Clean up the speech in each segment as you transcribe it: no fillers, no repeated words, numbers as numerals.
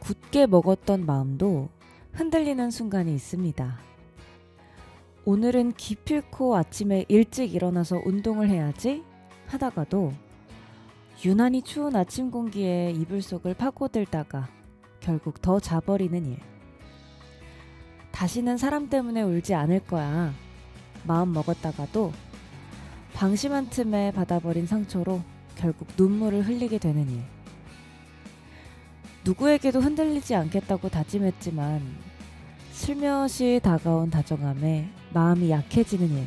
굳게 먹었던 마음도 흔들리는 순간이 있습니다. 오늘은 기필코 아침에 일찍 일어나서 운동을 해야지 하다가도 유난히 추운 아침 공기에 이불 속을 파고들다가 결국 더 자버리는 일. 다시는 사람 때문에 울지 않을 거야. 마음 먹었다가도 방심한 틈에 받아버린 상처로 결국 눈물을 흘리게 되는 일. 누구에게도 흔들리지 않겠다고 다짐했지만 슬며시 다가온 다정함에 마음이 약해지는 일.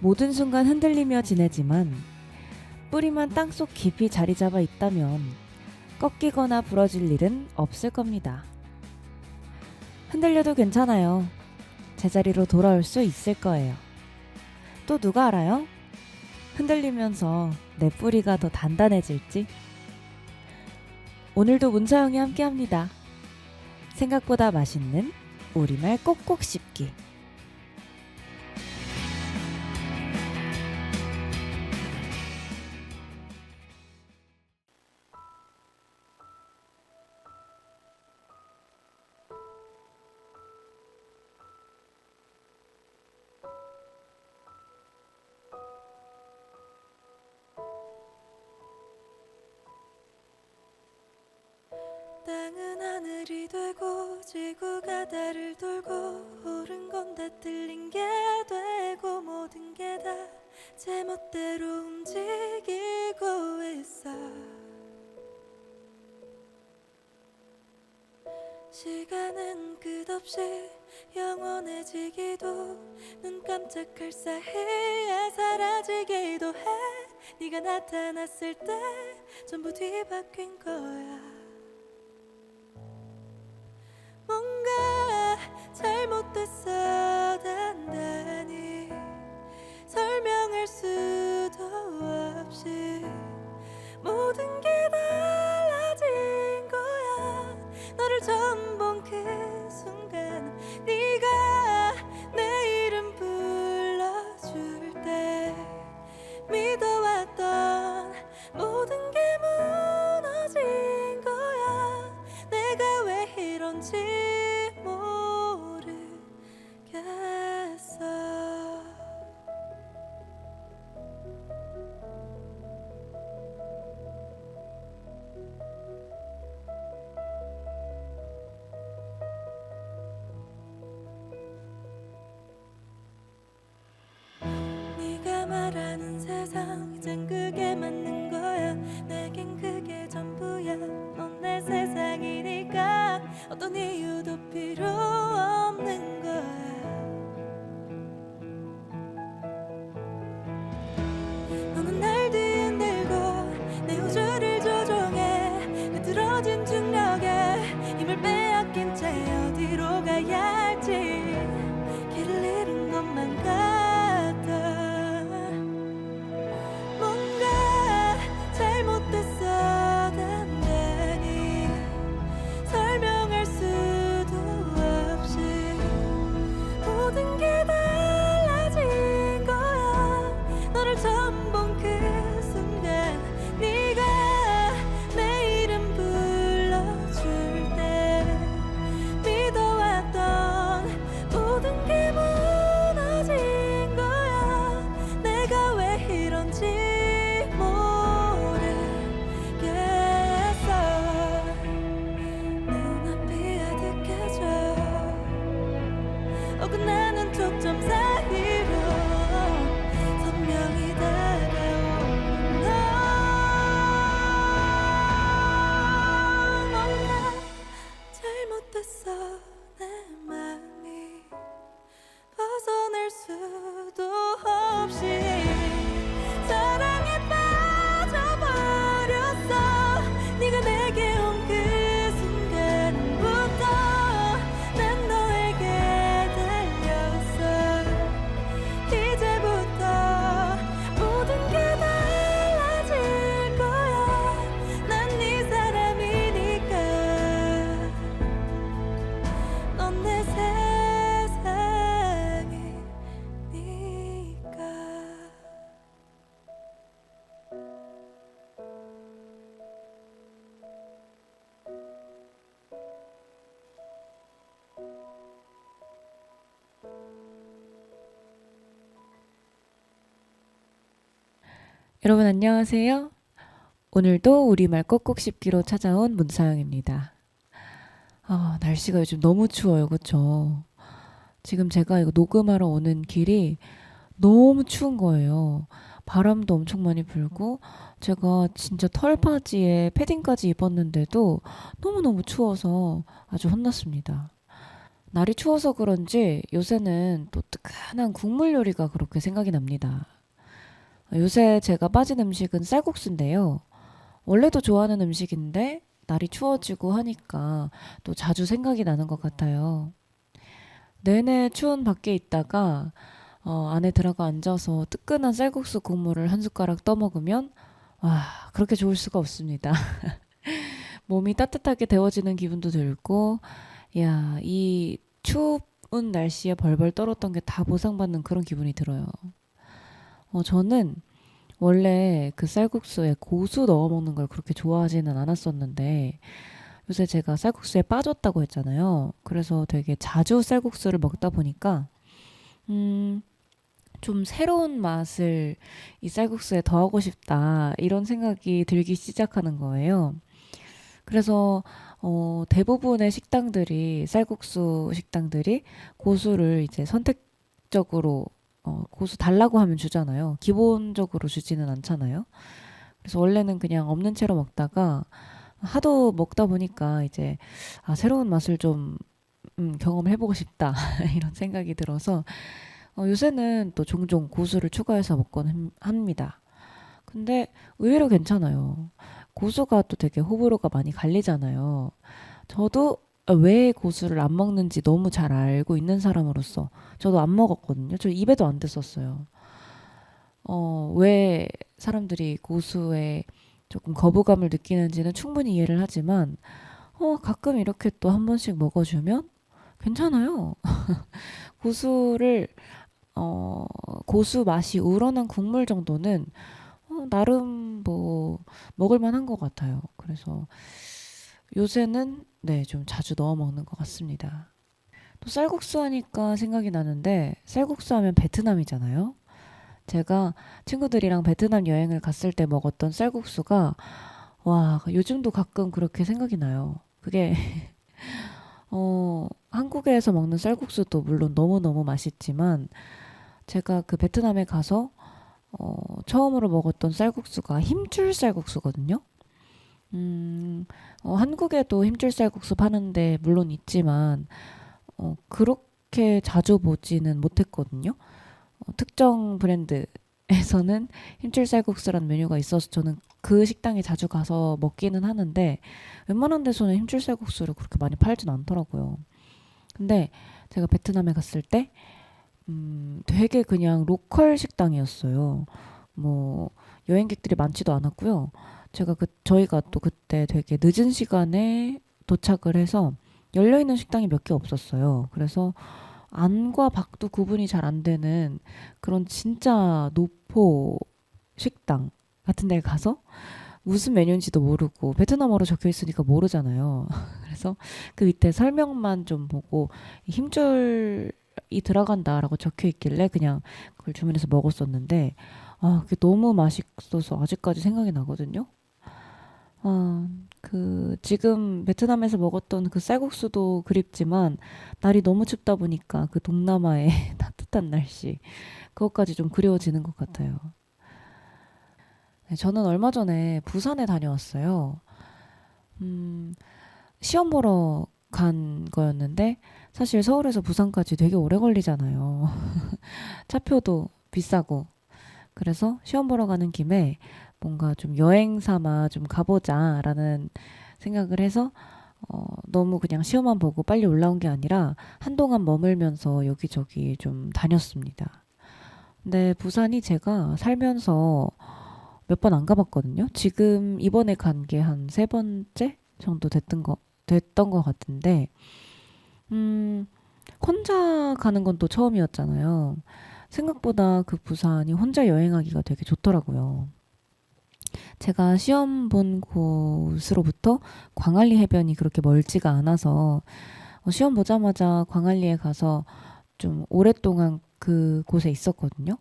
모든 순간 흔들리며 지내지만 뿌리만 땅속 깊이 자리 잡아 있다면 꺾이거나 부러질 일은 없을 겁니다. 흔들려도 괜찮아요. 제자리로 돌아올 수 있을 거예요. 또 누가 알아요? 흔들리면서 내 뿌리가 더 단단해질지? 오늘도 문서영이 함께합니다. 생각보다 맛있는 우리말 꼭꼭 씹기. 땅은 하늘이 되고 지구가 달을 돌고 옳은 건 다 틀린 게 되고 모든 게 다 제멋대로 움직이고 있어. 시간은 끝없이 영원해지기도 눈 깜짝할 사이에 사라지기도 해. 네가 나타났을 때 전부 뒤바뀐 거야. 뭔가 잘못됐어 단단히 설명할 수도 없이 모든 게 달라진 거야. 너를 처음 본 그 순간 네가 내 이름 불러줄 때 믿어왔던 모든 게 무너진 거야. 내가 왜 이런지 모르겠어. 여러분 안녕하세요. 오늘도 우리말 꼭꼭 씹기로 찾아온 문사영입니다. 날씨가 요즘 너무 추워요. 그쵸? 지금 제가 이거 녹음하러 오는 길이 너무 추운 거예요. 바람도 엄청 많이 불고 제가 진짜 털바지에 패딩까지 입었는데도 너무너무 추워서 아주 혼났습니다. 날이 추워서 그런지 요새는 또 뜨끈한 국물 요리가 그렇게 생각이 납니다. 요새 제가 빠진 음식은 쌀국수인데요. 원래도 좋아하는 음식인데 날이 추워지고 하니까 또 자주 생각이 나는 것 같아요. 내내 추운 밖에 있다가 안에 들어가 앉아서 뜨끈한 쌀국수 국물을 한 숟가락 떠먹으면 와, 그렇게 좋을 수가 없습니다. 몸이 따뜻하게 데워지는 기분도 들고 야, 이 추운 날씨에 벌벌 떨었던 게 다 보상받는 그런 기분이 들어요. 저는 원래 그 쌀국수에 고수 넣어 먹는 걸 그렇게 좋아하지는 않았었는데 요새 제가 쌀국수에 빠졌다고 했잖아요. 그래서 되게 자주 쌀국수를 먹다 보니까 음, 좀 새로운 맛을 이 쌀국수에 더하고 싶다 이런 생각이 들기 시작하는 거예요. 그래서 대부분의 식당들이 쌀국수 식당들이 고수를 이제 선택적으로 고수 달라고 하면 주잖아요. 기본적으로 주지는 않잖아요. 그래서 원래는 그냥 없는 채로 먹다가 하도 먹다 보니까 이제 새로운 맛을 좀 경험해보고 싶다 이런 생각이 들어서 요새는 또 종종 고수를 추가해서 먹곤 합니다. 근데 의외로 괜찮아요. 고수가 또 되게 호불호가 많이 갈리잖아요. 저도 왜 고수를 안 먹는지 너무 잘 알고 있는 사람으로서 저도 안 먹었거든요. 저 입에도 안 댔었어요. 왜 사람들이 고수에 조금 거부감을 느끼는지는 충분히 이해를 하지만 가끔 이렇게 또 한 번씩 먹어주면 괜찮아요. 고수를 고수 맛이 우러난 국물 정도는 나름 뭐 먹을 만한 것 같아요. 그래서 요새는 네, 좀 자주 넣어 먹는 것 같습니다. 또 쌀국수 하니까 생각이 나는데 쌀국수 하면 베트남이잖아요. 제가 친구들이랑 베트남 여행을 갔을 때 먹었던 쌀국수가 와, 요즘도 가끔 그렇게 생각이 나요. 그게 한국에서 먹는 쌀국수도 물론 너무너무 맛있지만 제가 그 베트남에 가서 처음으로 먹었던 쌀국수가 힘줄 쌀국수거든요. 한국에도 힘줄 쌀국수 파는데 물론 있지만 그렇게 자주 보지는 못했거든요. 특정 브랜드에서는 힘줄 쌀국수라는 메뉴가 있어서 저는 그 식당에 자주 가서 먹기는 하는데 웬만한 데서는 힘줄 쌀국수를 그렇게 많이 팔진 않더라고요. 근데 제가 베트남에 갔을 때 되게 그냥 로컬 식당이었어요. 뭐 여행객들이 많지도 않았고요. 저희가 또 그때 되게 늦은 시간에 도착을 해서 열려 있는 식당이 몇 개 없었어요. 그래서 안과 밖도 구분이 잘 안 되는 그런 진짜 노포 식당 같은 데 가서 무슨 메뉴인지도 모르고 베트남어로 적혀 있으니까 모르잖아요. 그래서 그 밑에 설명만 좀 보고 힘줄이 들어간다라고 적혀 있길래 그냥 그걸 주문해서 먹었었는데 그게 너무 맛있어서 아직까지 생각이 나거든요. 지금 베트남에서 먹었던 그 쌀국수도 그립지만 날이 너무 춥다 보니까 그 동남아의 따뜻한 날씨 그것까지 좀 그리워지는 것 같아요. 네, 저는 얼마 전에 부산에 다녀왔어요. 음, 시험 보러 간 거였는데 사실 서울에서 부산까지 되게 오래 걸리잖아요. 차표도 비싸고. 그래서 시험 보러 가는 김에 뭔가 좀 여행 삼아 좀 가보자라는 생각을 해서 너무 그냥 시험만 보고 빨리 올라온 게 아니라 한동안 머물면서 여기저기 좀 다녔습니다. 근데 부산이 제가 살면서 몇 번 안 가봤거든요. 지금 이번에 간 게 한 세 번째 정도 됐던 것 같은데, 음, 혼자 가는 건 또 처음이었잖아요. 생각보다 그 부산이 혼자 여행하기가 되게 좋더라고요. 제가 시험 본 곳으로부터 광안리 해변이 그렇게 멀지가 않아서 시험 보자마자 광안리에 가서 좀 오랫동안 그곳에 있었거든요.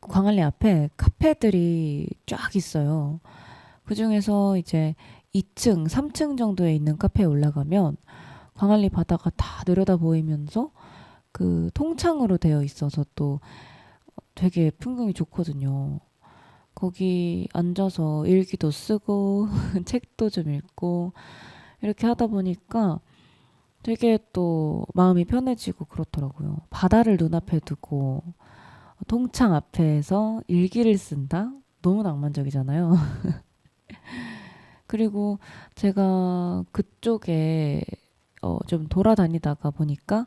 광안리 앞에 카페들이 쫙 있어요. 그 중에서 이제 2층, 3층 정도에 있는 카페에 올라가면 광안리 바다가 다 내려다 보이면서 그 통창으로 되어 있어서 또 되게 풍경이 좋거든요. 거기 앉아서 일기도 쓰고 책도 좀 읽고 이렇게 하다 보니까 되게 또 마음이 편해지고 그렇더라고요. 바다를 눈앞에 두고 통창 앞에서 일기를 쓴다? 너무 낭만적이잖아요. 그리고 제가 그쪽에 좀 돌아다니다가 보니까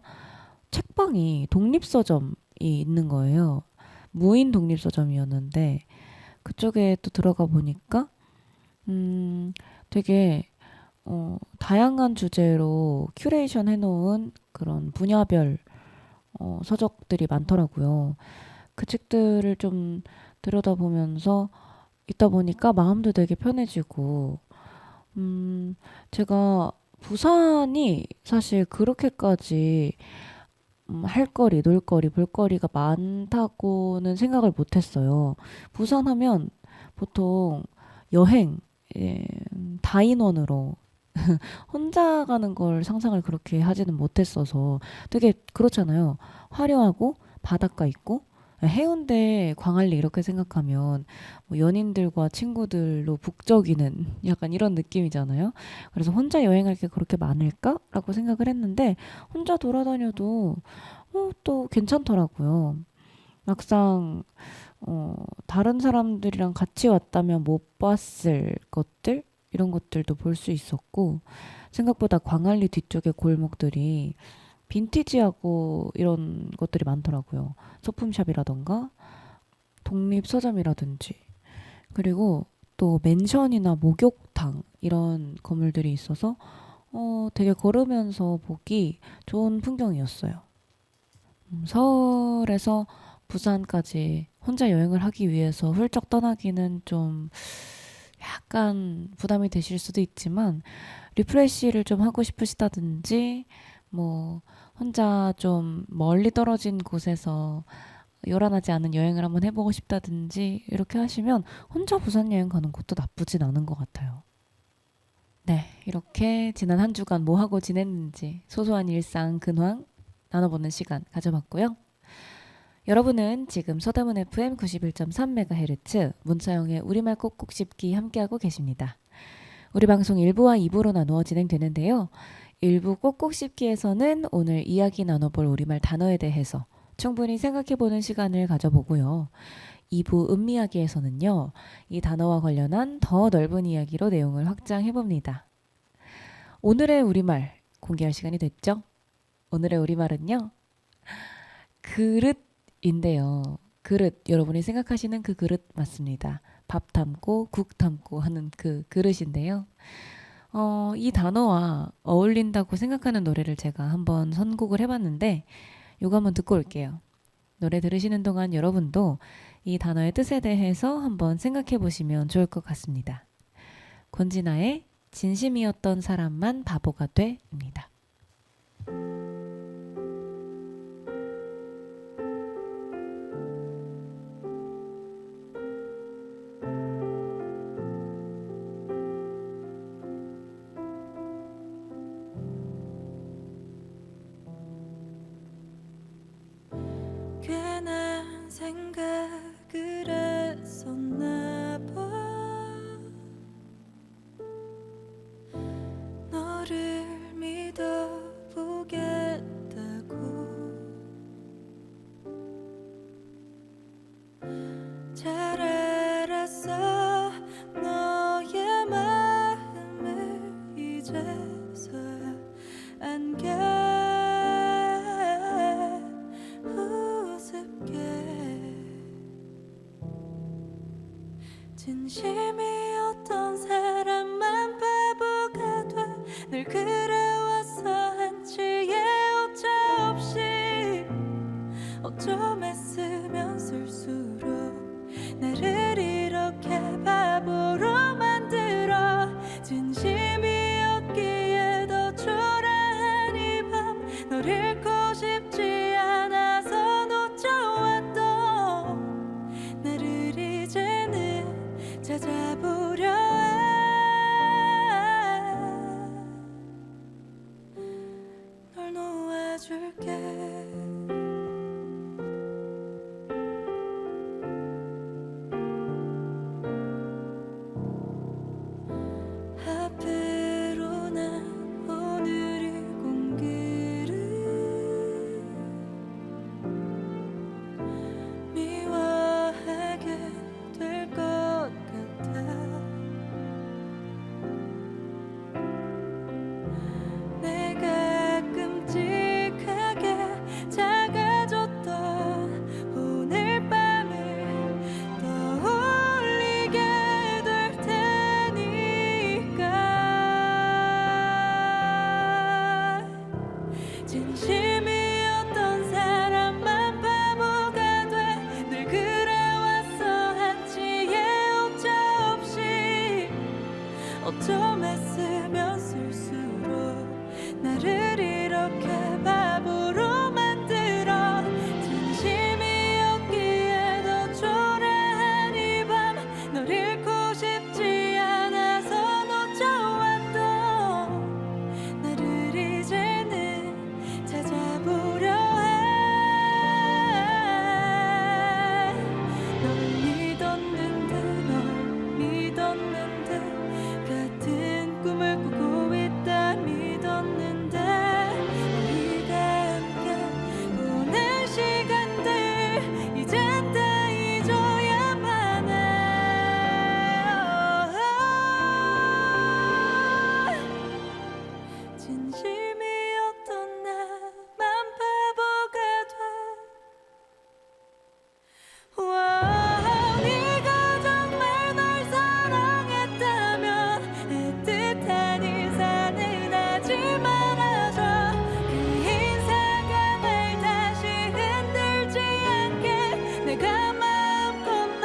책방이 독립서점이 있는 거예요. 무인 독립서점이었는데 그쪽에 또 들어가 보니까 되게 다양한 주제로 큐레이션 해놓은 그런 분야별 서적들이 많더라고요. 그 책들을 좀 들여다보면서 있다 보니까 마음도 되게 편해지고, 제가 부산이 사실 그렇게까지 할 거리, 놀거리, 볼거리가 많다고는 생각을 못 했어요. 부산 하면 보통 여행, 예, 다인원으로 혼자 가는 걸 상상을 그렇게 하지는 못했어서 되게 그렇잖아요. 화려하고 바닷가 있고 해운대, 광안리 이렇게 생각하면 뭐 연인들과 친구들로 북적이는 약간 이런 느낌이잖아요. 그래서 혼자 여행할 게 그렇게 많을까라고 생각을 했는데 혼자 돌아다녀도 또 괜찮더라고요. 막상 다른 사람들이랑 같이 왔다면 못 봤을 것들 이런 것들도 볼 수 있었고 생각보다 광안리 뒤쪽의 골목들이 빈티지하고 이런 것들이 많더라고요. 소품샵이라던가 독립서점이라든지 그리고 또 맨션이나 목욕탕 이런 건물들이 있어서 되게 걸으면서 보기 좋은 풍경이었어요. 서울에서 부산까지 혼자 여행을 하기 위해서 훌쩍 떠나기는 좀 약간 부담이 되실 수도 있지만 리프레시를 좀 하고 싶으시다든지 뭐 혼자 좀 멀리 떨어진 곳에서 요란하지 않은 여행을 한번 해보고 싶다든지 이렇게 하시면 혼자 부산 여행 가는 것도 나쁘진 않은 것 같아요. 네, 이렇게 지난 한 주간 뭐 하고 지냈는지 소소한 일상 근황 나눠보는 시간 가져봤고요. 여러분은 지금 서대문 FM 91.3MHz 문서영의 우리말 꼭꼭 씹기 함께하고 계십니다. 우리 방송 1부와 2부로 나누어 진행되는데요. 1부 꼭꼭 씹기에서는 오늘 이야기 나눠볼 우리말 단어에 대해서 충분히 생각해보는 시간을 가져보고요. 2부 음미야기에서는요. 이 단어와 관련한 더 넓은 이야기로 내용을 확장해봅니다. 오늘의 우리말 공개할 시간이 됐죠? 오늘의 우리말은요. 그릇인데요. 그릇, 여러분이 생각하시는 그 그릇 맞습니다. 밥 담고 국 담고 하는 그 그릇인데요. 이 단어와 어울린다고 생각하는 노래를 제가 한번 선곡을 해봤는데 이거 한번 듣고 올게요. 노래 들으시는 동안 여러분도 이 단어의 뜻에 대해서 한번 생각해 보시면 좋을 것 같습니다. 권진아의 진심이었던 사람만 바보가 돼입니다. 괜한 생각을 했었나 봐. 너를 믿어보겠다고. 잘 알았어 너의 마음을 이제서야 안게. 우습게 어쩜 애쓰면 쓸수록 나를 이렇게 바보로 만들어 진심이었기에 더 초라한 이 밤 널 잃고 싶지 않아서 놓쳐왔던 나를 이제는 찾아보려 해. 널 믿었는데 같은 꿈을 꾸고 있다 믿었는데 우리가 함께 보낸 시간들 이젠 다 잊어야만 해. 진심이었던 나만 바보가 돼. 네가 정말 널 사랑했다면 애틋한 인사는 하지 말아줘. 그 인사가 날 다시 흔들지 않게 내가 마음껏 널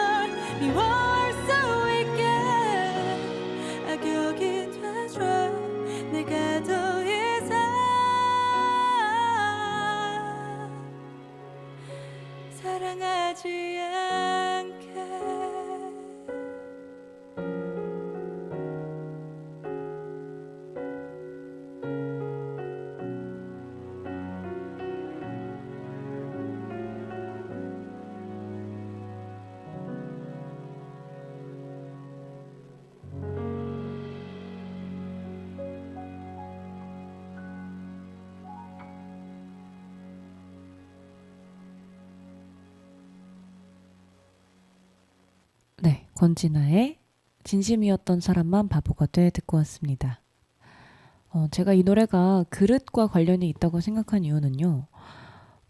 미워할 수 있게 악역이 돼줘. 내가 더 이상 사랑하지 않게. 네, 권진아의 진심이었던 사람만 바보가 돼 듣고 왔습니다. 제가 이 노래가 그릇과 관련이 있다고 생각한 이유는요.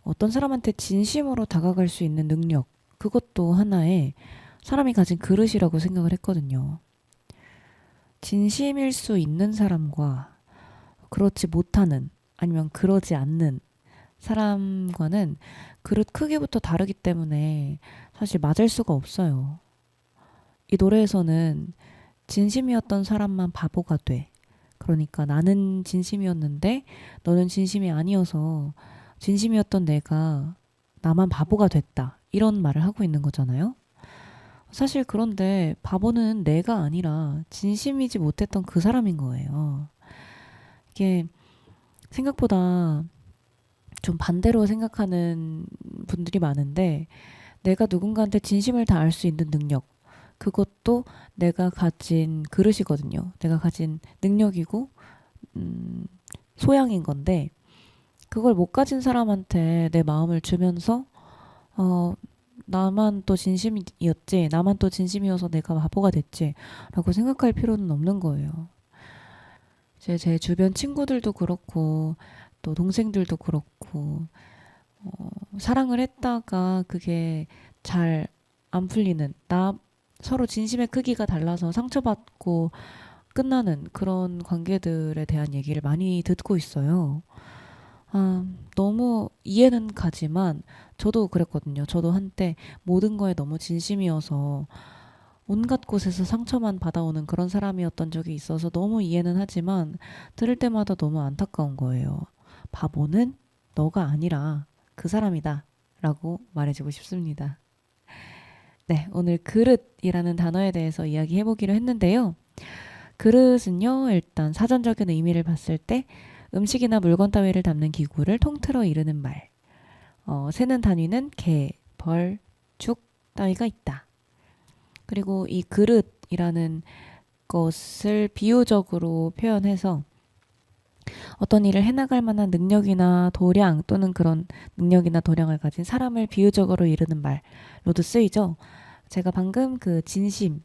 어떤 사람한테 진심으로 다가갈 수 있는 능력, 그것도 하나의 사람이 가진 그릇이라고 생각을 했거든요. 진심일 수 있는 사람과 그렇지 못하는, 아니면 그러지 않는 사람과는 그릇 크기부터 다르기 때문에 사실 맞을 수가 없어요. 이 노래에서는 진심이었던 사람만 바보가 돼. 그러니까 나는 진심이었는데 너는 진심이 아니어서 진심이었던 내가 나만 바보가 됐다. 이런 말을 하고 있는 거잖아요. 사실 그런데 바보는 내가 아니라 진심이지 못했던 그 사람인 거예요. 이게 생각보다 좀 반대로 생각하는 분들이 많은데, 내가 누군가한테 진심을 다할 수 있는 능력, 그것도 내가 가진 그릇이거든요. 내가 가진 능력이고 소양인 건데, 그걸 못 가진 사람한테 내 마음을 주면서 나만 또 진심이었지, 나만 또 진심이어서 내가 바보가 됐지 라고 생각할 필요는 없는 거예요. 이제 제 주변 친구들도 그렇고 또 동생들도 그렇고 사랑을 했다가 그게 잘 안 풀리는, 서로 진심의 크기가 달라서 상처받고 끝나는 그런 관계들에 대한 얘기를 많이 듣고 있어요. 너무 이해는 가지만 저도 그랬거든요. 저도 한때 모든 거에 너무 진심이어서 온갖 곳에서 상처만 받아오는 그런 사람이었던 적이 있어서 너무 이해는 하지만 들을 때마다 너무 안타까운 거예요. 바보는 너가 아니라 그 사람이다 라고 말해주고 싶습니다. 네, 오늘 그릇이라는 단어에 대해서 이야기해보기로 했는데요. 그릇은요, 일단 사전적인 의미를 봤을 때 음식이나 물건 따위를 담는 기구를 통틀어 이르는 말. 세는 단위는 개, 벌, 축 따위가 있다. 그리고 이 그릇이라는 것을 비유적으로 표현해서 어떤 일을 해나갈 만한 능력이나 도량 또는 그런 능력이나 도량을 가진 사람을 비유적으로 이르는 말로도 쓰이죠. 제가 방금 그 진심을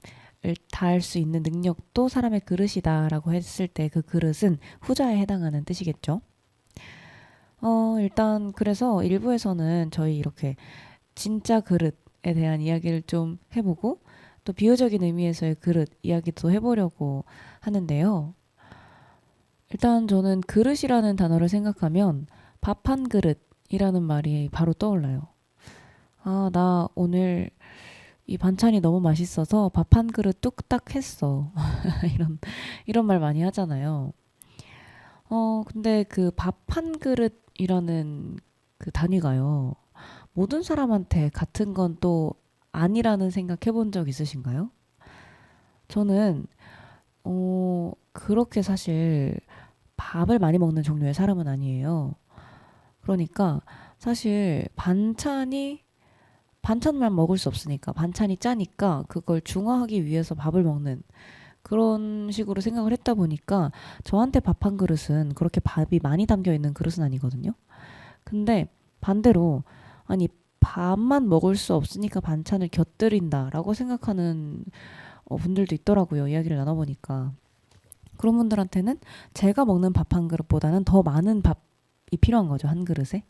다할 수 있는 능력도 사람의 그릇이다라고 했을 때 그 그릇은 후자에 해당하는 뜻이겠죠. 일단 그래서 일부에서는 저희 이렇게 진짜 그릇에 대한 이야기를 좀 해보고 또 비유적인 의미에서의 그릇 이야기도 해보려고 하는데요. 일단 저는 그릇이라는 단어를 생각하면 밥 한 그릇이라는 말이 바로 떠올라요. 나 오늘 이 반찬이 너무 맛있어서 밥 한 그릇 뚝딱 했어. 이런 말 많이 하잖아요. 근데 그 밥 한 그릇이라는 그 단위가요. 모든 사람한테 같은 건 또 아니라는 생각 해본 적 있으신가요? 저는, 그렇게 사실 밥을 많이 먹는 종류의 사람은 아니에요. 그러니까 사실 반찬만 먹을 수 없으니까 반찬이 짜니까 그걸 중화하기 위해서 밥을 먹는 그런 식으로 생각을 했다 보니까 저한테 밥 한 그릇은 그렇게 밥이 많이 담겨 있는 그릇은 아니거든요. 근데 반대로 아니 밥만 먹을 수 없으니까 반찬을 곁들인다라고 생각하는 분들도 있더라고요. 이야기를 나눠보니까. 그런 분들한테는 제가 먹는 밥 한 그릇보다는 더 많은 밥이 필요한 거죠. 한 그릇에.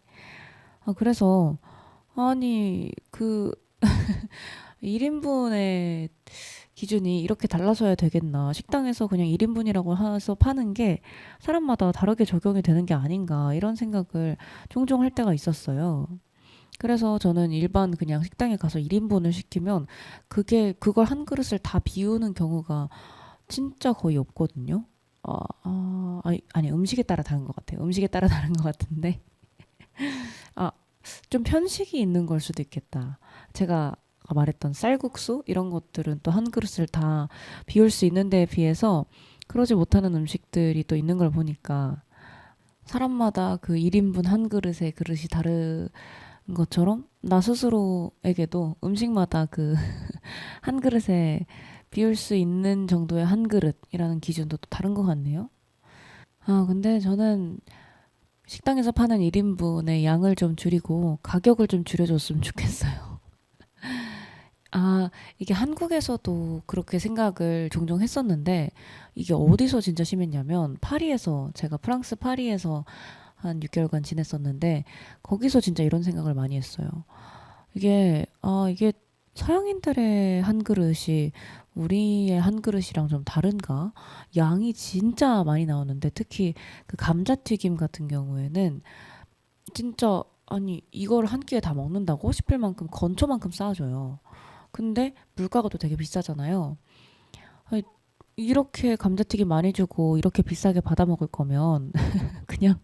그래서 아니 그 1인분의 기준이 이렇게 달라져야 되겠나. 식당에서 그냥 1인분이라고 해서 파는 게 사람마다 다르게 적용이 되는 게 아닌가. 이런 생각을 종종 할 때가 있었어요. 그래서 저는 일반 그냥 식당에 가서 1인분을 시키면 그걸 한 그릇을 다 비우는 경우가 진짜 거의 없거든요. 아니, 음식에 따라 다른 것 같아요. 음식에 따라 다른 것 같은데. 아, 좀 편식이 있는 걸 수도 있겠다. 제가 아까 말했던 쌀국수 이런 것들은 또 한 그릇을 다 비울 수 있는 데에 비해서 그러지 못하는 음식들이 또 있는 걸 보니까 사람마다 그 1인분 한 그릇의 그릇이 다른 것처럼 나 스스로에게도 음식마다 그 한 그릇에 비울 수 있는 정도의 한 그릇이라는 기준도 또 다른 것 같네요. 근데 저는 식당에서 파는 1인분의 양을 좀 줄이고 가격을 좀 줄여줬으면 좋겠어요. 이게 한국에서도 그렇게 생각을 종종 했었는데 이게 어디서 진짜 심했냐면 제가 프랑스 파리에서 한 6개월간 지냈었는데 거기서 진짜 이런 생각을 많이 했어요. 이게 서양인들의 한 그릇이 우리의 한 그릇이랑 좀 다른가? 양이 진짜 많이 나오는데 특히 그 감자튀김 같은 경우에는 진짜 아니 이걸 한 끼에 다 먹는다고 싶을 만큼 건초만큼 쌓아줘요. 근데 물가가 또 되게 비싸잖아요. 아니, 이렇게 감자튀김 많이 주고 이렇게 비싸게 받아 먹을 거면 그냥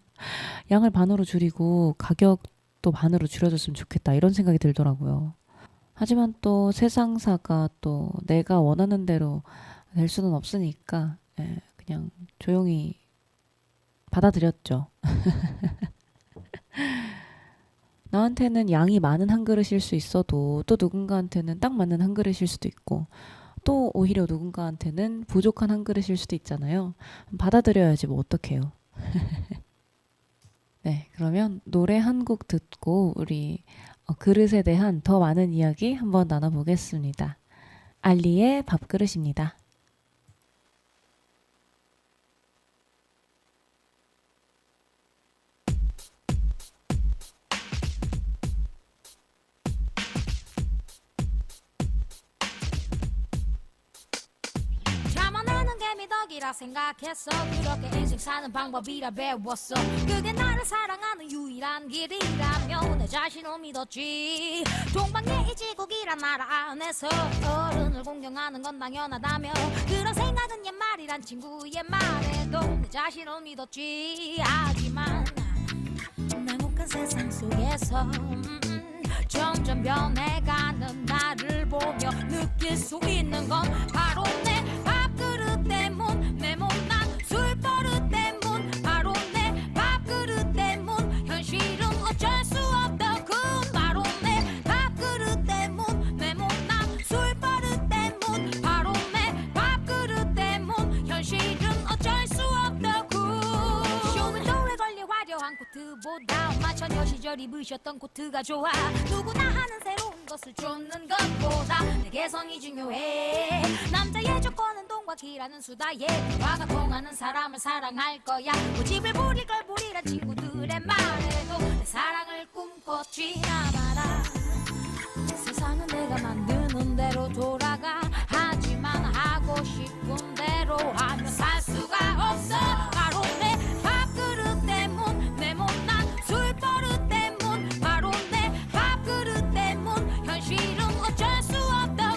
양을 반으로 줄이고 가격도 반으로 줄여줬으면 좋겠다 이런 생각이 들더라고요. 하지만 또 세상사가 또 내가 원하는 대로 될 수는 없으니까 그냥 조용히 받아들였죠. 나한테는 양이 많은 한 그릇일 수 있어도 또 누군가한테는 딱 맞는 한 그릇일 수도 있고 또 오히려 누군가한테는 부족한 한 그릇일 수도 있잖아요. 받아들여야지 뭐 어떡해요. 네, 그러면 노래 한 곡 듣고 우리 그릇에 대한 더 많은 이야기 한번 나눠보겠습니다. 알리의 밥그릇입니다. 자만하는 게 미덕이라 생각했어. 그렇게 인생 사는 방법이라 배웠어. 그게 나를 사랑하는 유일한 길이라며 내 자신을 믿었지. 동방예의 지국이란 나라 안에서 어른을 공경하는 건 당연하다며 그런 생각은 옛말이란 친구의 말에도 내 자신을 믿었지. 하지만 냉혹한 세상 속에서 점점 변해가는 나를 보며 느낄 수 있는 건 바로 내 밥그릇 때문, 내 못난 술버릇 때문, 바로 내 밥그릇 때문. 현실은 어쩔 수 없다고. 바로 내 밥그릇 때문, 내 못난 술버릇 때문, 바로 내 밥그릇 때문. 현실은 어쩔 수 없다고. 쇼윈도에 걸려 화려한 코트보다 엄마 처녀 시절 입으셨던 코트가 좋아. 누구나 하는 새로운 것을 쫓는 것보다 내 개성이 중요해. 남자의 조건은 돈과 기라는 수다에 화가 통하는 사람을 사랑할 거야. 고집을 부릴 걸 부리란 친구들의 말에도 내 사랑을 꿈꿨지. 나봐라 세상은 내가 만드는 대로 돌아가. 하지만 하고 싶은 대로 하면 살 수가 없어. 바로 내 밥그릇 때문, 내 못난 술버릇 때문, 바로 내 밥그릇 때문. 현실은 어쩔 수 없다.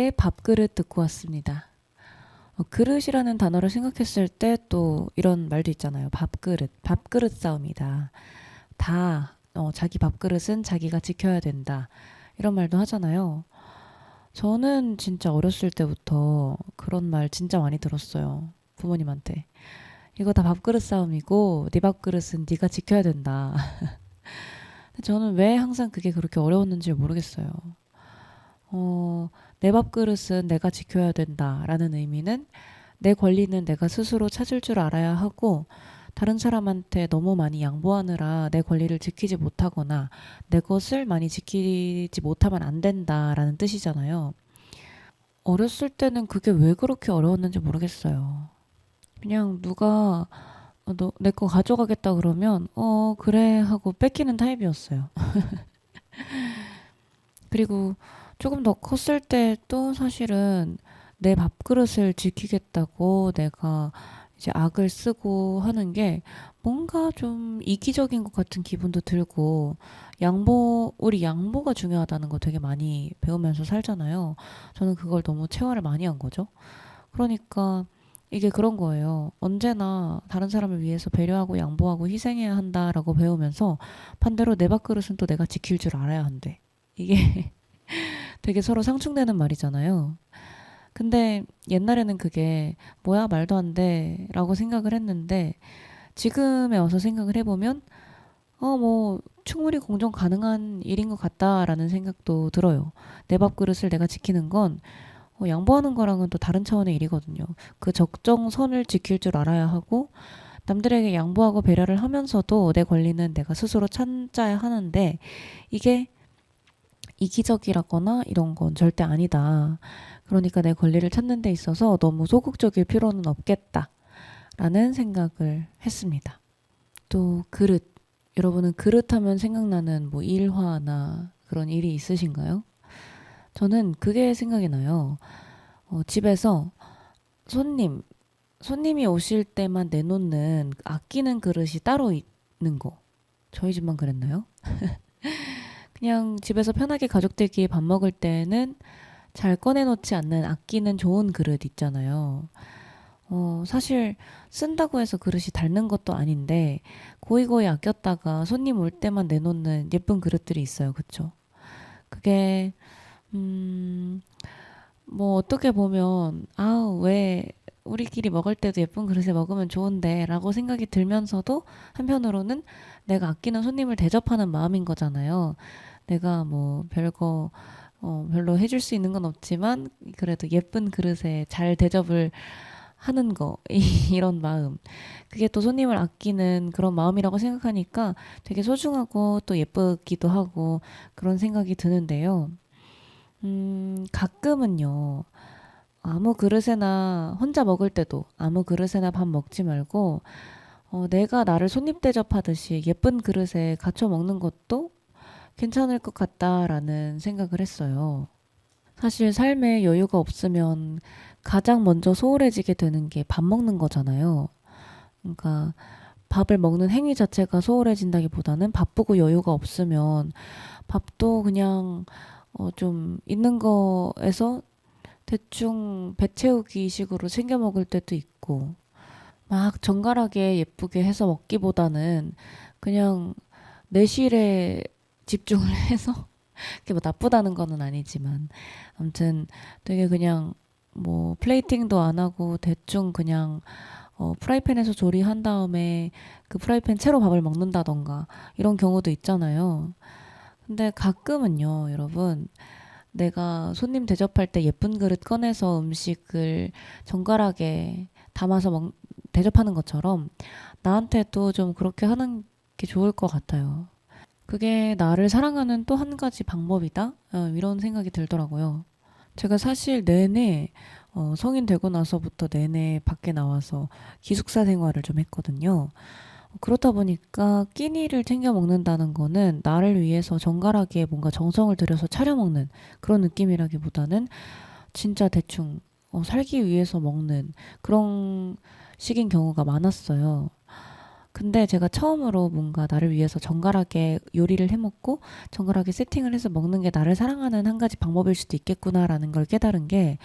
이하이의 밥그릇 듣고 왔습니다. 그릇이라는 단어를 생각했을 때 또 이런 말도 있잖아요. 밥그릇 싸움이다. 자기 밥그릇은 자기가 지켜야 된다. 이런 말도 하잖아요. 저는 진짜 어렸을 때부터 그런 말 진짜 많이 들었어요. 부모님한테. 이거 다 밥그릇 싸움이고 네 밥그릇은 네가 지켜야 된다. 근데 저는 왜 항상 그게 그렇게 어려웠는지 모르겠어요. 내 밥그릇은 내가 지켜야 된다라는 의미는 내 권리는 내가 스스로 찾을 줄 알아야 하고 다른 사람한테 너무 많이 양보하느라 내 권리를 지키지 못하거나 내 것을 많이 지키지 못하면 안 된다라는 뜻이잖아요. 어렸을 때는 그게 왜 그렇게 어려웠는지 모르겠어요. 그냥 누가 너 내 거 가져가겠다 그러면 그래 하고 뺏기는 타입이었어요. 그리고 조금 더 컸을 때 또 사실은 내 밥그릇을 지키겠다고 내가 이제 악을 쓰고 하는 게 뭔가 좀 이기적인 것 같은 기분도 들고 우리 양보가 중요하다는 거 되게 많이 배우면서 살잖아요. 저는 그걸 너무 체화를 많이 한 거죠. 그러니까 이게 그런 거예요. 언제나 다른 사람을 위해서 배려하고 양보하고 희생해야 한다라고 배우면서 반대로 내 밥그릇은 또 내가 지킬 줄 알아야 한대. 이게 되게 서로 상충되는 말이잖아요. 근데 옛날에는 그게 뭐야 말도 안 돼 라고 생각을 했는데 지금에 와서 생각을 해보면 뭐 충분히 공존 가능한 일인 것 같다라는 생각도 들어요. 내 밥그릇을 내가 지키는 건 양보하는 거랑은 또 다른 차원의 일이거든요. 그 적정선을 지킬 줄 알아야 하고 남들에게 양보하고 배려를 하면서도 내 권리는 내가 스스로 찾아야 하는데 이게 이기적이라거나 이런 건 절대 아니다. 그러니까 내 권리를 찾는 데 있어서 너무 소극적일 필요는 없겠다라는 생각을 했습니다. 또 그릇. 여러분은 그릇하면 생각나는 뭐 일화나 그런 일이 있으신가요? 저는 그게 생각이 나요. 집에서 손님이 오실 때만 내놓는 아끼는 그릇이 따로 있는 거. 저희 집만 그랬나요? 그냥 집에서 편하게 가족들끼리 밥 먹을 때는 잘 꺼내놓지 않는 아끼는 좋은 그릇 있잖아요. 사실 쓴다고 해서 그릇이 닳는 것도 아닌데 고이고이 아꼈다가 손님 올 때만 내놓는 예쁜 그릇들이 있어요. 그쵸? 그게 뭐 어떻게 보면 왜 우리끼리 먹을 때도 예쁜 그릇에 먹으면 좋은데 라고 생각이 들면서도 한편으로는 내가 아끼는 손님을 대접하는 마음인 거잖아요. 내가 뭐 별로 해줄 수 있는 건 없지만 그래도 예쁜 그릇에 잘 대접을 하는 거 이런 마음 그게 또 손님을 아끼는 그런 마음이라고 생각하니까 되게 소중하고 또 예쁘기도 하고 그런 생각이 드는데요. 가끔은요 아무 그릇에나 혼자 먹을 때도 아무 그릇에나 밥 먹지 말고 내가 나를 손님 대접하듯이 예쁜 그릇에 갖춰 먹는 것도 괜찮을 것 같다라는 생각을 했어요. 사실 삶에 여유가 없으면 가장 먼저 소홀해지게 되는 게 밥 먹는 거잖아요. 그러니까 밥을 먹는 행위 자체가 소홀해진다기보다는 바쁘고 여유가 없으면 밥도 그냥 좀 있는 거에서 대충 배 채우기 식으로 챙겨 먹을 때도 있고 막 정갈하게 예쁘게 해서 먹기보다는 그냥 내실에 집중을 해서 그게 뭐 나쁘다는 거는 아니지만 아무튼 되게 그냥 뭐 플레이팅도 안 하고 대충 그냥 프라이팬에서 조리한 다음에 그 프라이팬 채로 밥을 먹는다던가 이런 경우도 있잖아요. 근데 가끔은요, 여러분, 내가 손님 대접할 때 예쁜 그릇 꺼내서 음식을 정갈하게 담아서 대접하는 것처럼 나한테도 좀 그렇게 하는 게 좋을 것 같아요. 그게 나를 사랑하는 또 한 가지 방법이다? 이런 생각이 들더라고요. 제가 사실 내내 성인 되고 나서부터 내내 밖에 나와서 기숙사 생활을 좀 했거든요. 그렇다 보니까 끼니를 챙겨 먹는다는 거는 나를 위해서 정갈하게 뭔가 정성을 들여서 차려 먹는 그런 느낌이라기보다는 진짜 대충 살기 위해서 먹는 그런 식인 경우가 많았어요. 근데 제가 처음으로 뭔가 나를 위해서 정갈하게 요리를 해 먹고 정갈하게 세팅을 해서 먹는 게 나를 사랑하는 한 가지 방법일 수도 있겠구나라는 걸 깨달은 게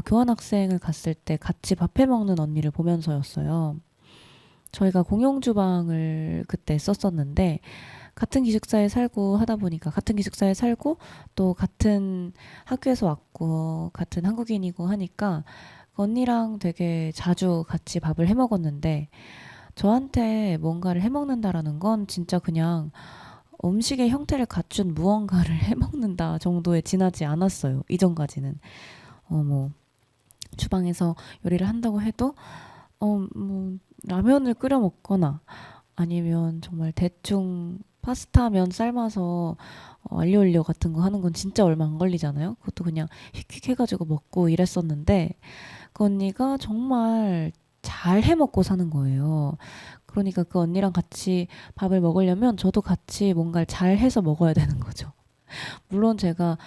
교환학생을 갔을 때 같이 밥해 먹는 언니를 보면서였어요. 저희가 공용 주방을 그때 썼었는데 같은 기숙사에 살고 하다 보니까 같은 기숙사에 살고 또 같은 학교에서 왔고 같은 한국인이고 하니까 그 언니랑 되게 자주 같이 밥을 해 먹었는데 저한테 뭔가를 해 먹는다라는 건 진짜 그냥 음식의 형태를 갖춘 무언가를 해 먹는다 정도에 지나지 않았어요. 이전까지는. 뭐 주방에서 요리를 한다고 해도 뭐 라면을 끓여 먹거나 아니면 정말 대충 파스타면 삶아서 알리오 올리오 같은 거 하는 건 진짜 얼마 안 걸리잖아요. 그것도 그냥 휙휙 해가지고 먹고 이랬었는데 그 언니가 정말 잘 해 먹고 사는 거예요. 그러니까 그 언니랑 같이 밥을 먹으려면 저도 같이 뭔가를 잘 해서 먹어야 되는 거죠. 물론 제가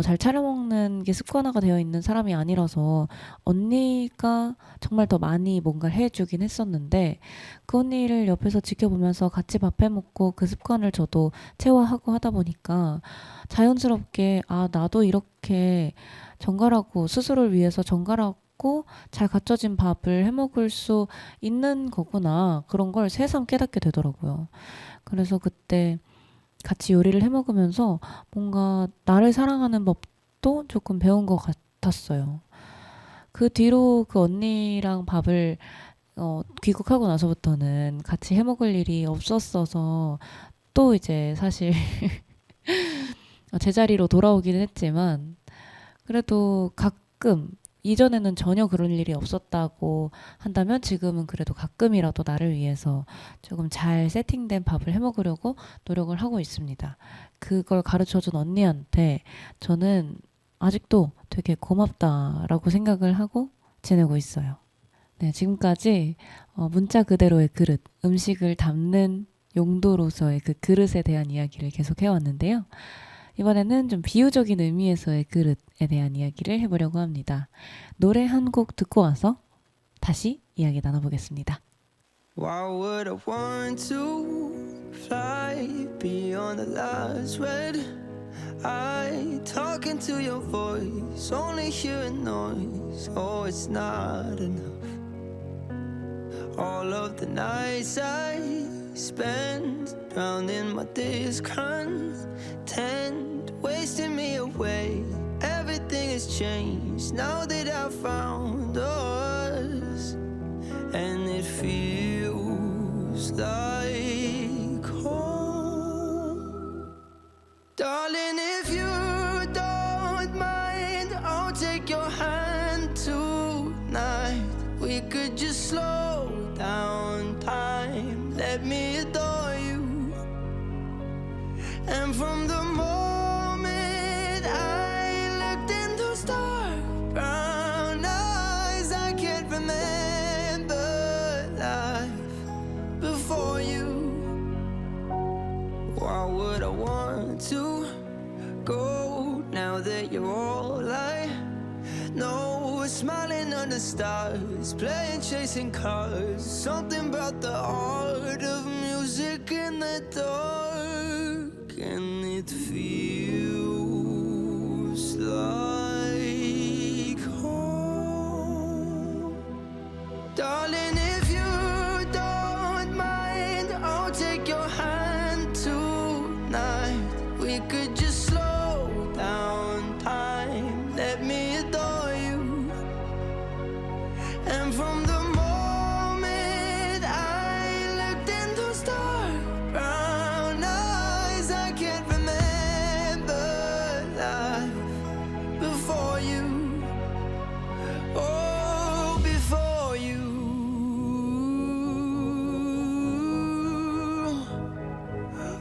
잘 차려 먹는 게 습관화가 되어 있는 사람이 아니라서 언니가 정말 더 많이 뭔가를 해주긴 했었는데 그 언니를 옆에서 지켜보면서 같이 밥 해 먹고 그 습관을 저도 체화하고 하다 보니까 자연스럽게 아 나도 이렇게 정갈하고 스스로를 위해서 정갈하고 잘 갖춰진 밥을 해 먹을 수 있는 거구나 그런 걸 새삼 깨닫게 되더라고요. 그래서 그때 같이 요리를 해 먹으면서 뭔가 나를 사랑하는 법도 조금 배운 것 같았어요. 그 뒤로 그 언니랑 밥을 귀국하고 나서부터는 같이 해 먹을 일이 없었어서 또 이제 사실 제자리로 돌아오기는 했지만 그래도 가끔 이전에는 전혀 그런 일이 없었다고 한다면 지금은 그래도 가끔이라도 나를 위해서 조금 잘 세팅된 밥을 해 먹으려고 노력을 하고 있습니다. 그걸 가르쳐준 언니한테 저는 아직도 되게 고맙다라고 생각을 하고 지내고 있어요. 네, 지금까지 문자 그대로의 그릇, 음식을 담는 용도로서의 그 그릇에 대한 이야기를 계속 해왔는데요. 이번에는 좀 비유적인 의미에서의 그릇에 대한 이야기를 해보려고 합니다. 노래 한 곡 듣고 와서 다시 이야기 나눠보겠습니다. Why would I want to fly beyond the last red eye? Talking to your voice, only hearing noise. Oh, it's not enough. All of the nights I spend drowning my discontent, wasting me away. Everything has changed now that I found us, and it feels like home. Darling, if you don't mind, I'll take your hand tonight. We could just slow down time. Let me adore you. And from the moment I looked in those dark brown eyes, I can't remember life before you. Why would I want to go now that you're all I know? Smiling under stars, playing chasing cars. Something about the art of music in the dark, and it feels like home. Darling, if you don't mind, I'll take your hand tonight. We could just slow down time. Let me adore you. And from the moment I looked in those dark brown eyes, I can't remember life before you. Oh, before you.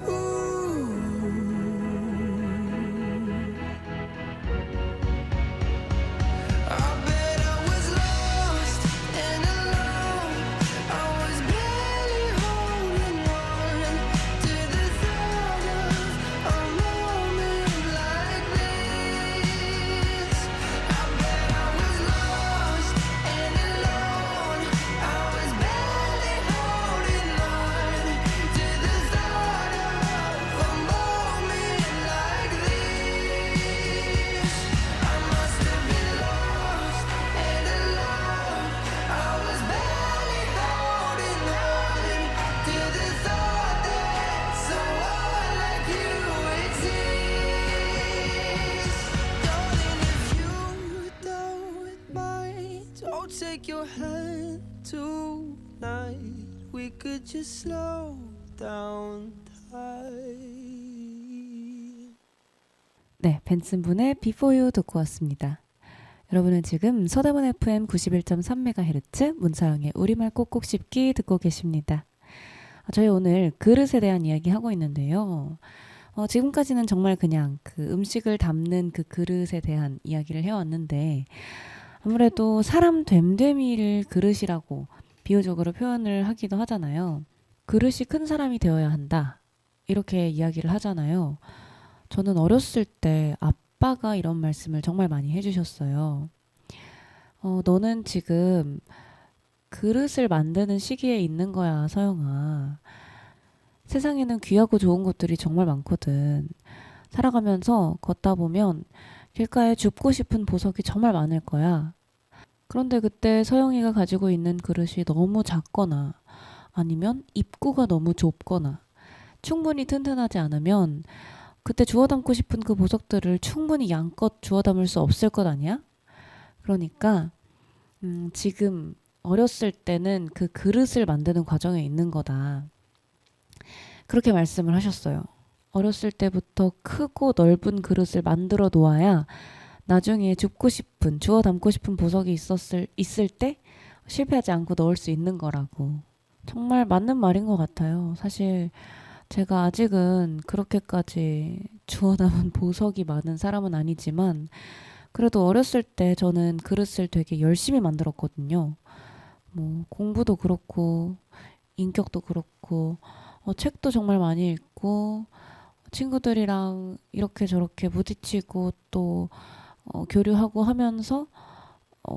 Ooh. I bet I was lost in a I'll take your hand tonight. We could just slow down time. 네, 벤슨분의 Before You 듣고 왔습니다. 여러분은 지금 서대문 FM 91.3MHz 문사영의 우리말 꼭꼭 씹기 듣고 계십니다. 저희 오늘 그릇에 대한 이야기 하고 있는데요. 지금까지는 정말 그냥 그 음식을 담는 그 그릇에 대한 이야기를 해왔는데 아무래도 사람 됨됨이를 그릇이라고 비유적으로 표현을 하기도 하잖아요. 그릇이 큰 사람이 되어야 한다. 이렇게 이야기를 하잖아요. 저는 어렸을 때 아빠가 이런 말씀을 정말 많이 해주셨어요. 너는 지금 그릇을 만드는 시기에 있는 거야, 서영아. 세상에는 귀하고 좋은 것들이 정말 많거든. 살아가면서 걷다 보면 길가에 줍고 싶은 보석이 정말 많을 거야. 그런데 그때 서영이가 가지고 있는 그릇이 너무 작거나 아니면 입구가 너무 좁거나 충분히 튼튼하지 않으면 그때 주워 담고 싶은 그 보석들을 충분히 양껏 주워 담을 수 없을 것 아니야? 그러니까 지금 어렸을 때는 그 그릇을 만드는 과정에 있는 거다. 그렇게 말씀을 하셨어요. 어렸을 때부터 크고 넓은 그릇을 만들어 놓아야 나중에 줍고 싶은, 주워 담고 싶은 보석이 있을 때 실패하지 않고 넣을 수 있는 거라고. 정말 맞는 말인 것 같아요. 사실 제가 아직은 그렇게까지 주워 담은 보석이 많은 사람은 아니지만 그래도 어렸을 때 저는 그릇을 되게 열심히 만들었거든요. 뭐 공부도 그렇고 인격도 그렇고 책도 정말 많이 읽고 친구들이랑 이렇게 저렇게 부딪히고 또 교류하고 하면서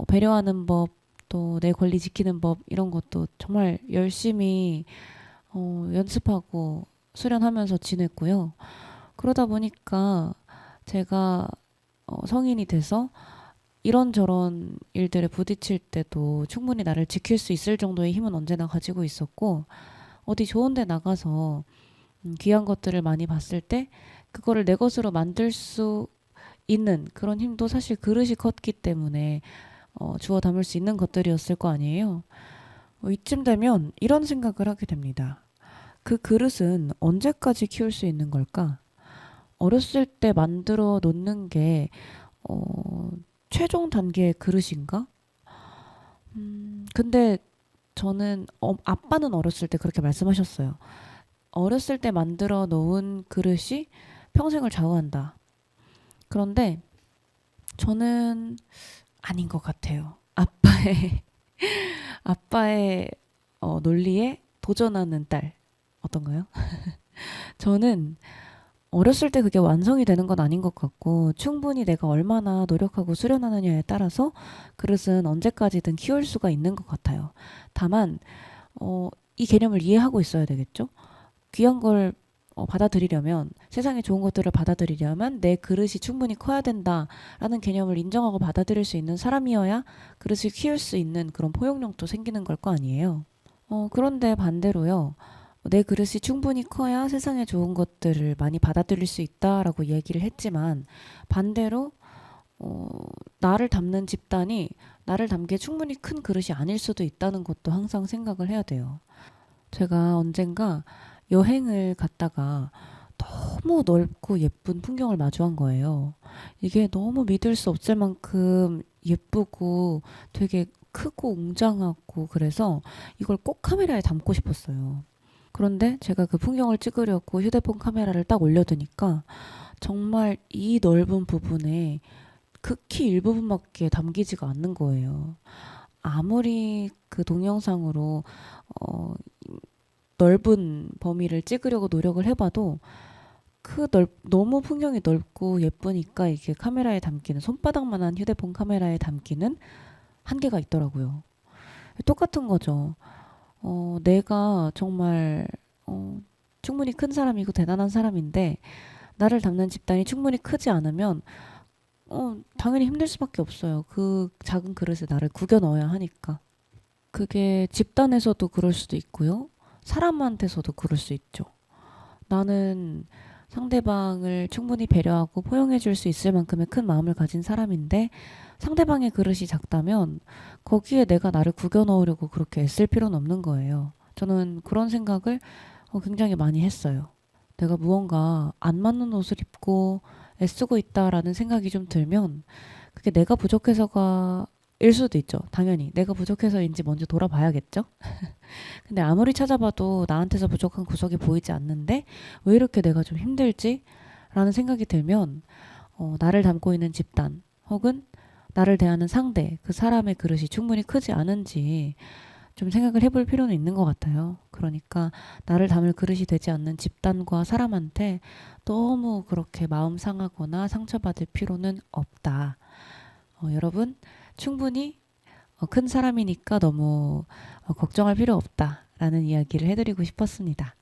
배려하는 법, 또 내 권리 지키는 법 이런 것도 정말 열심히 연습하고 수련하면서 지냈고요. 그러다 보니까 제가 성인이 돼서 이런저런 일들에 부딪힐 때도 충분히 나를 지킬 수 있을 정도의 힘은 언제나 가지고 있었고 어디 좋은 데 나가서 귀한 것들을 많이 봤을 때 그거를 내 것으로 만들 수 있는 그런 힘도 사실 그릇이 컸기 때문에 주워 담을 수 있는 것들이었을 거 아니에요. 이쯤 되면 이런 생각을 하게 됩니다. 그 그릇은 언제까지 키울 수 있는 걸까? 어렸을 때 만들어 놓는 게 최종 단계의 그릇인가? 근데 저는 아빠는 어렸을 때 그렇게 말씀하셨어요. 어렸을 때 만들어 놓은 그릇이 평생을 좌우한다. 그런데 저는 아닌 것 같아요. 아빠의 논리에 도전하는 딸 어떤가요? 저는 어렸을 때 그게 완성이 되는 건 아닌 것 같고 충분히 내가 얼마나 노력하고 수련하느냐에 따라서 그릇은 언제까지든 키울 수가 있는 것 같아요. 다만 이 개념을 이해하고 있어야 되겠죠? 귀한 걸 받아들이려면 세상에 좋은 것들을 받아들이려면 내 그릇이 충분히 커야 된다라는 개념을 인정하고 받아들일 수 있는 사람이어야 그릇을 키울 수 있는 그런 포용력도 생기는 걸 거 아니에요. 그런데 반대로요. 내 그릇이 충분히 커야 세상에 좋은 것들을 많이 받아들일 수 있다라고 얘기를 했지만 반대로 나를 담는 집단이 나를 담기에 충분히 큰 그릇이 아닐 수도 있다는 것도 항상 생각을 해야 돼요. 제가 언젠가 여행을 갔다가 너무 넓고 예쁜 풍경을 마주한 거예요. 이게 너무 믿을 수 없을 만큼 예쁘고 되게 크고 웅장하고 그래서 이걸 꼭 카메라에 담고 싶었어요. 그런데 제가 그 풍경을 찍으려고 휴대폰 카메라를 딱 올려두니까 정말 이 넓은 부분에 극히 일부분밖에 담기지가 않는 거예요. 아무리 그 동영상으로 넓은 범위를 찍으려고 노력을 해봐도 너무 풍경이 넓고 예쁘니까 이게 카메라에 담기는 손바닥만한 휴대폰 카메라에 담기는 한계가 있더라고요. 똑같은 거죠. 내가 정말 충분히 큰 사람이고 대단한 사람인데 나를 담는 집단이 충분히 크지 않으면 당연히 힘들 수밖에 없어요. 그 작은 그릇에 나를 구겨 넣어야 하니까. 그게 집단에서도 그럴 수도 있고요. 사람한테서도 그럴 수 있죠. 나는 상대방을 충분히 배려하고 포용해 줄 수 있을 만큼의 큰 마음을 가진 사람인데 상대방의 그릇이 작다면 거기에 내가 나를 구겨 넣으려고 그렇게 애쓸 필요는 없는 거예요. 저는 그런 생각을 굉장히 많이 했어요. 내가 무언가 안 맞는 옷을 입고 애쓰고 있다라는 생각이 좀 들면 그게 내가 부족해서가 일 수도 있죠. 당연히 내가 부족해서인지 먼저 돌아봐야겠죠. 근데 아무리 찾아봐도 나한테서 부족한 구석이 보이지 않는데 왜 이렇게 내가 좀 힘들지? 라는 생각이 들면 나를 담고 있는 집단 혹은 나를 대하는 상대, 그 사람의 그릇이 충분히 크지 않은지 좀 생각을 해볼 필요는 있는 것 같아요. 그러니까 나를 담을 그릇이 되지 않는 집단과 사람한테 너무 그렇게 마음 상하거나 상처받을 필요는 없다. 여러분 충분히 큰 사람이니까 너무 걱정할 필요 없다라는 이야기를 해드리고 싶었습니다.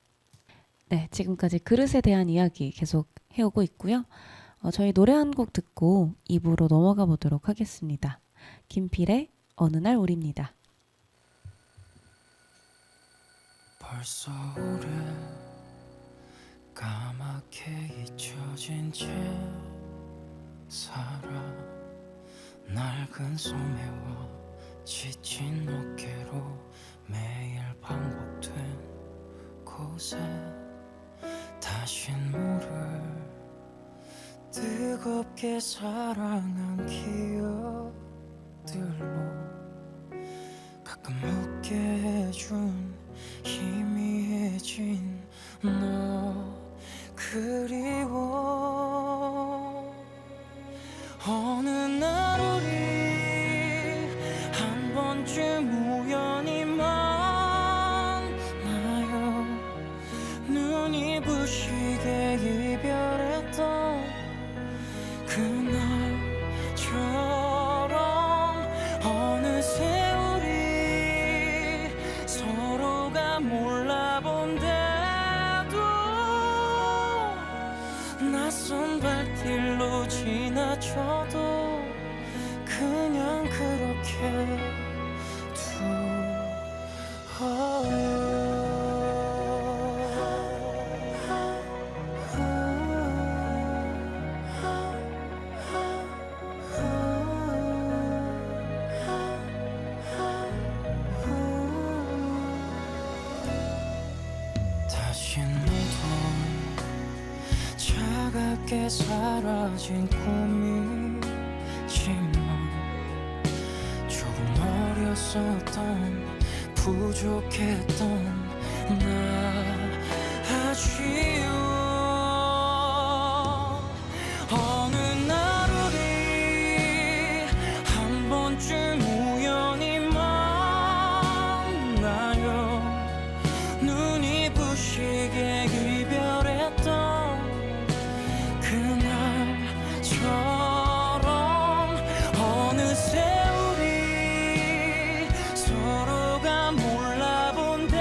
네, 지금까지 그릇에 대한 이야기 계속 해오고 있고요. 저희 노래 한 곡 듣고 2부로 넘어가 보도록 하겠습니다. 김필의 어느 날 우리입니다. 벌써 오래 까맣게 잊혀진 채 살아 낡은 소매와 지친 어깨로 매일 반복된 곳에 다신 물을 뜨겁게 사랑한 기억들로 가끔 웃게 해준 희미해진 너 그리워 어느 날 우리 한 번쯤 우연히 만나요 눈이 부시게 이별했던 그날처럼 어느새 우리 서로가 몰라본데도 낯선 발길로 지나쳐도 그냥 그렇게 다신 모두 차갑게 사라진 꿈이지만 조금 어렸었던 부족했던 나 아쉬워 어느 날 우리 한 번쯤 우연히 만나요 눈이 부시게 이별했던 그날처럼 어느새 우리 서로가 몰라본데도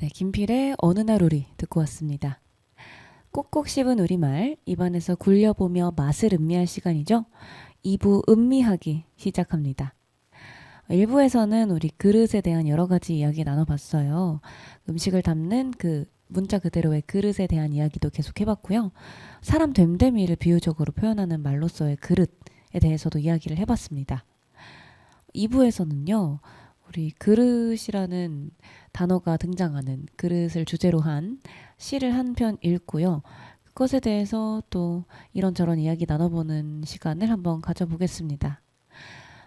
네, 김필의 어느 날 우리 듣고 왔습니다. 꼭꼭 씹은 우리말, 입안에서 굴려보며 맛을 음미할 시간이죠. 2부 음미하기 시작합니다. 1부에서는 우리 그릇에 대한 여러 가지 이야기 나눠봤어요. 음식을 담는 그 문자 그대로의 그릇에 대한 이야기도 계속 해봤고요. 사람 됨됨이를 비유적으로 표현하는 말로서의 그릇에 대해서도 이야기를 해봤습니다. 2부에서는요. 우리 그릇이라는 단어가 등장하는 그릇을 주제로 한 시를 한 편 읽고요. 그것에 대해서 또 이런저런 이야기 나눠보는 시간을 한번 가져보겠습니다.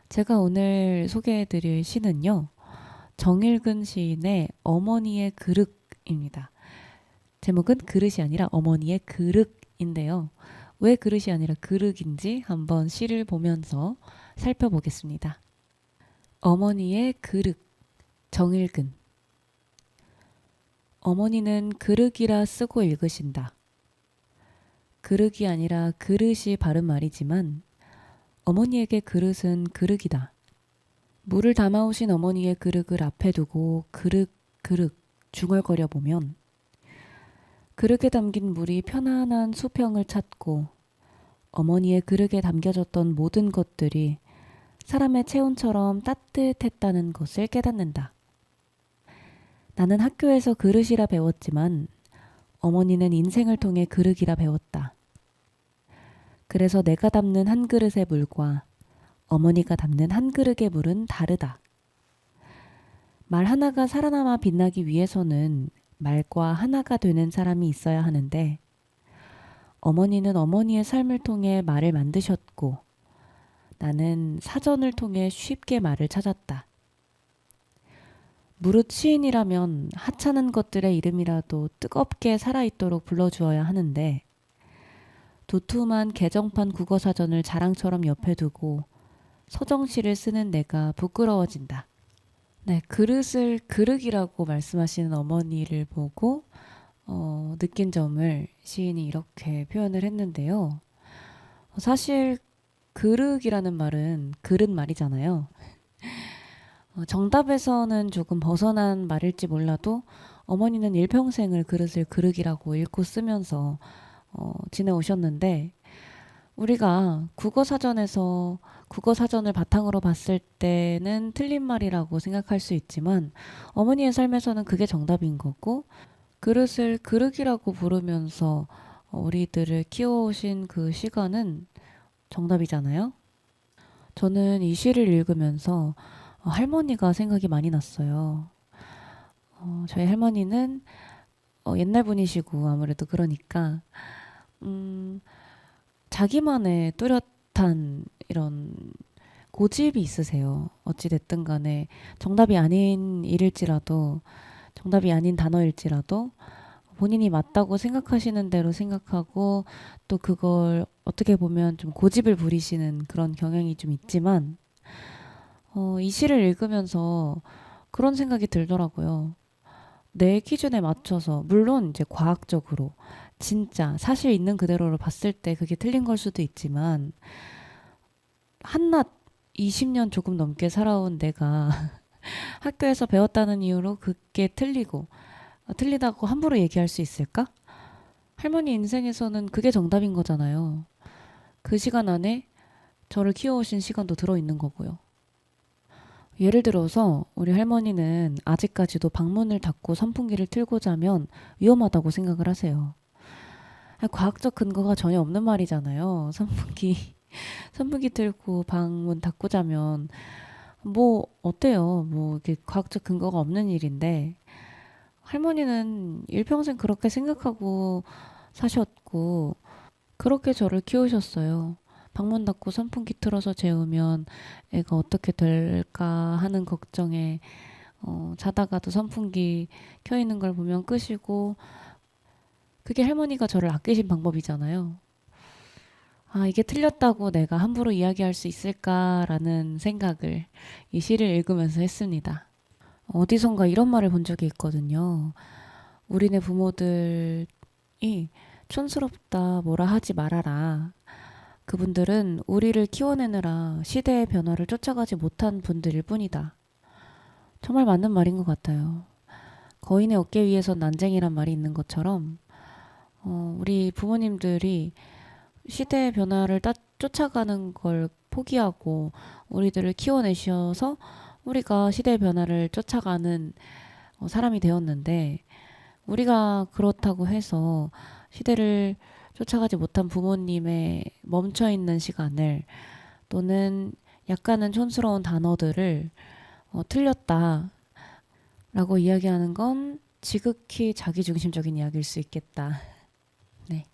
제가 오늘 소개해드릴 시는요. 정일근 시인의 어머니의 그릇입니다. 제목은 그릇이 아니라 어머니의 그릇인데요. 왜 그릇이 아니라 그릇인지 한번 시를 보면서 살펴보겠습니다. 어머니의 그릇, 정일근. 어머니는 그릇이라 쓰고 읽으신다. 그릇이 아니라 그릇이 바른 말이지만 어머니에게 그릇은 그릇이다. 물을 담아오신 어머니의 그릇을 앞에 두고 그릇 중얼거려 보면 그릇에 담긴 물이 편안한 수평을 찾고 어머니의 그릇에 담겨졌던 모든 것들이 사람의 체온처럼 따뜻했다는 것을 깨닫는다. 나는 학교에서 그릇이라 배웠지만 어머니는 인생을 통해 그릇이라 배웠다. 그래서 내가 담는 한 그릇의 물과 어머니가 담는 한 그릇의 물은 다르다. 말 하나가 살아남아 빛나기 위해서는 말과 하나가 되는 사람이 있어야 하는데 어머니는 어머니의 삶을 통해 말을 만드셨고 나는 사전을 통해 쉽게 말을 찾았다. 무릇 시인이라면 하찮은 것들의 이름이라도 뜨겁게 살아있도록 불러주어야 하는데 도톰한 개정판 국어사전을 자랑처럼 옆에 두고 서정시를 쓰는 내가 부끄러워진다. 네, 그릇을 그릇이라고 말씀하시는 어머니를 보고 느낀 점을 시인이 이렇게 표현을 했는데요. 사실 그릇이라는 말은 그릇 말이잖아요. 정답에서는 조금 벗어난 말일지 몰라도 어머니는 일평생을 그릇을 그릇이라고 읽고 쓰면서 지내오셨는데 우리가 국어사전에서 국어사전을 바탕으로 봤을 때는 틀린 말이라고 생각할 수 있지만 어머니의 삶에서는 그게 정답인 거고 그릇을 그릇이라고 부르면서 우리들을 키워오신 그 시간은 정답이잖아요. 저는 이 시를 읽으면서 할머니가 생각이 많이 났어요. 저희 할머니는 옛날 분이시고 아무래도 그러니까 자기만의 뚜렷한 이런 고집이 있으세요. 어찌됐든 간에 정답이 아닌 일일지라도 정답이 아닌 단어일지라도 본인이 맞다고 생각하시는 대로 생각하고 또 그걸 어떻게 보면 좀 고집을 부리시는 그런 경향이 좀 있지만 이 시를 읽으면서 그런 생각이 들더라고요. 내 기준에 맞춰서 물론 이제 과학적으로 진짜 사실 있는 그대로를 봤을 때 그게 틀린 걸 수도 있지만 한낱 20년 조금 넘게 살아온 내가 학교에서 배웠다는 이유로 그게 틀리다고 함부로 얘기할 수 있을까? 할머니 인생에서는 그게 정답인 거잖아요. 그 시간 안에 저를 키워오신 시간도 들어있는 거고요. 예를 들어서 우리 할머니는 아직까지도 방문을 닫고 선풍기를 틀고 자면 위험하다고 생각을 하세요. 과학적 근거가 전혀 없는 말이잖아요. 선풍기 틀고 방문 닫고 자면 뭐 어때요? 뭐 이게 과학적 근거가 없는 일인데 할머니는 일평생 그렇게 생각하고 사셨고 그렇게 저를 키우셨어요. 방문 닫고 선풍기 틀어서 재우면 애가 어떻게 될까 하는 걱정에 자다가도 선풍기 켜 있는 걸 보면 끄시고 그게 할머니가 저를 아끼신 방법이잖아요. 아, 이게 틀렸다고 내가 함부로 이야기할 수 있을까라는 생각을 이 시를 읽으면서 했습니다. 어디선가 이런 말을 본 적이 있거든요. 우리네 부모들이 촌스럽다 뭐라 하지 말아라. 그분들은 우리를 키워내느라 시대의 변화를 쫓아가지 못한 분들일 뿐이다. 정말 맞는 말인 것 같아요. 거인의 어깨 위에서 난쟁이란 말이 있는 것처럼 우리 부모님들이 시대의 변화를 쫓아가는 걸 포기하고 우리들을 키워내셔서 우리가 시대의 변화를 쫓아가는 사람이 되었는데, 우리가 그렇다고 해서 시대를 쫓아가지 못한 부모님의 멈춰있는 시간을, 또는 약간은 촌스러운 단어들을 틀렸다 라고 이야기하는 건 지극히 자기중심적인 이야기일 수 있겠다. 네,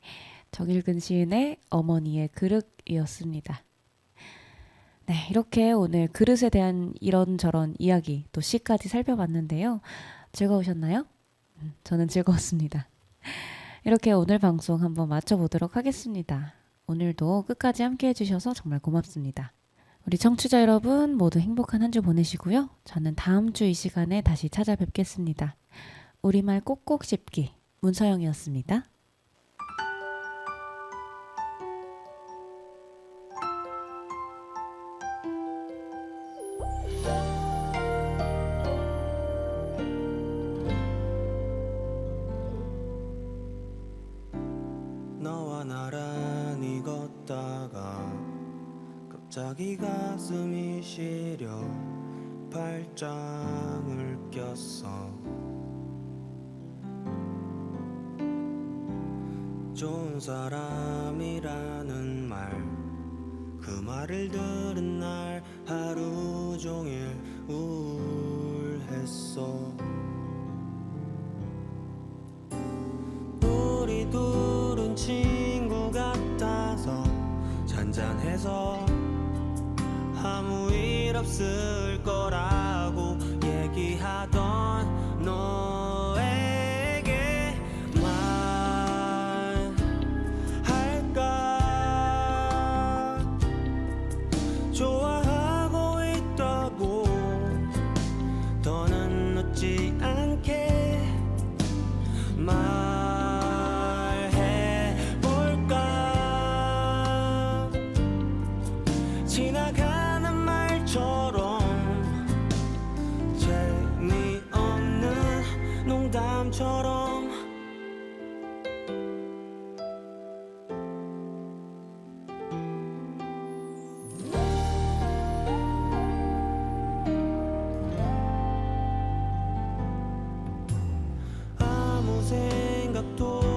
정일근 시인의 어머니의 그릇이었습니다. 네, 이렇게 오늘 그릇에 대한 이런저런 이야기, 또 시까지 살펴봤는데요. 즐거우셨나요? 저는 즐거웠습니다. 이렇게 오늘 방송 한번 마쳐보도록 하겠습니다. 오늘도 끝까지 함께 해주셔서 정말 고맙습니다. 우리 청취자 여러분 모두 행복한 한 주 보내시고요. 저는 다음 주 이 시간에 다시 찾아뵙겠습니다. 우리말 꼭꼭 씹기, 문서영이었습니다. 너와 나란히 걷다가 갑자기 가슴이 시려 발장을 꼈어. 좋은 사람이라는 말, 그 말을 들은 날 하루 종일 우울했어. 우리 둘은 친구 같아서 잔잔해서 아무 일 없을 거라고 얘기하던 너에게 말할까. 좋아하고 있다고 더는 늦지 않게 말해볼까. 지나가는 말처럼 재미없는 농담처럼 아무 생각도